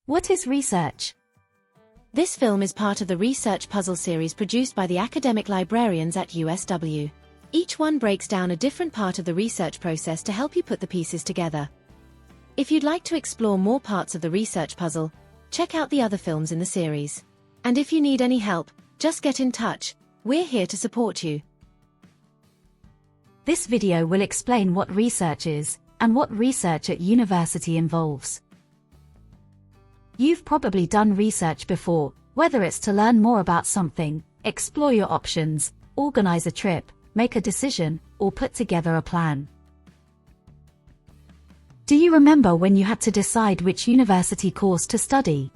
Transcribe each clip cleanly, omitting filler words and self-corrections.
What is research? This film is part of the research puzzle series produced by the academic librarians at USW. Each one breaks down a different part of the research process to help you put the pieces together. If you'd like to explore more parts of the research puzzle, check out the other films in the series. And if you need any help, just get in touch. We're here to support you. This video will explain what research is and what research at university involves. You've probably done research before, whether it's to learn more about something, explore your options, organize a trip, make a decision, or put together a plan. Do you remember when you had to decide which university course to study?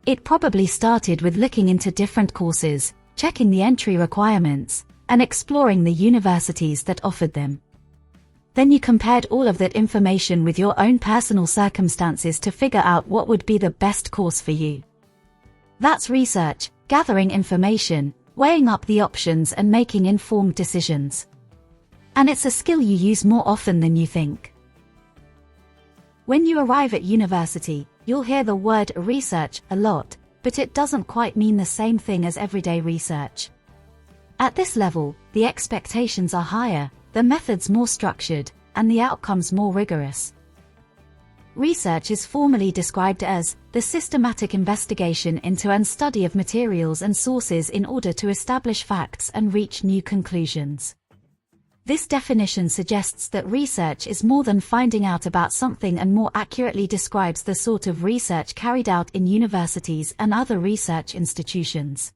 It probably started with looking into different courses, checking the entry requirements, and exploring the universities that offered them. Then you compared all of that information with your own personal circumstances to figure out what would be the best course for you. That's research, gathering information, weighing up the options and making informed decisions. And it's a skill you use more often than you think. When you arrive at university, you'll hear the word research a lot, but it doesn't quite mean the same thing as everyday research. At this level, the expectations are higher, the methods more structured, and the outcomes more rigorous. Research is formally described as the systematic investigation into and study of materials and sources in order to establish facts and reach new conclusions. This definition suggests that research is more than finding out about something and more accurately describes the sort of research carried out in universities and other research institutions.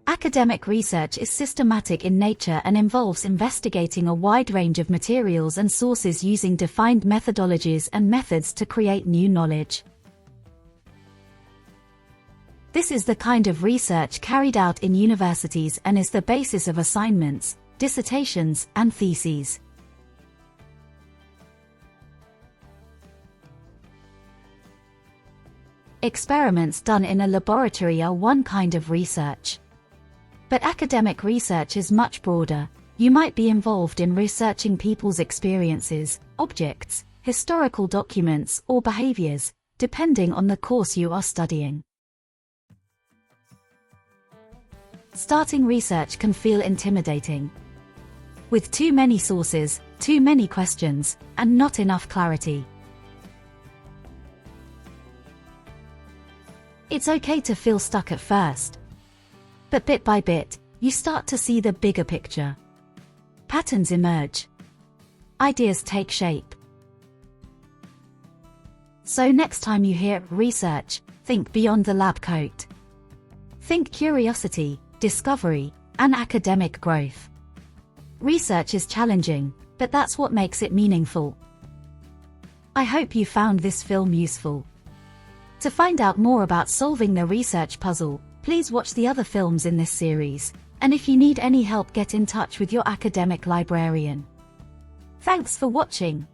Academic research is systematic in nature and involves investigating a wide range of materials and sources using defined methodologies and methods to create new knowledge. This is the kind of research carried out in universities and is the basis of assignments, dissertations, and theses. Experiments done in a laboratory are one kind of research. But academic research is much broader. You might be involved in researching people's experiences, objects, historical documents, or behaviors, depending on the course you are studying. Starting research can feel intimidating. With too many sources, too many questions, and not enough clarity. It's okay to feel stuck at first. But bit by bit, you start to see the bigger picture. Patterns emerge. Ideas take shape. So next time you hear research, think beyond the lab coat. Think curiosity, discovery, and academic growth. Research is challenging, but that's what makes it meaningful. I hope you found this film useful. To find out more about solving the research puzzle, please watch the other films in this series, and if you need any help, get in touch with your academic librarian. Thanks for watching.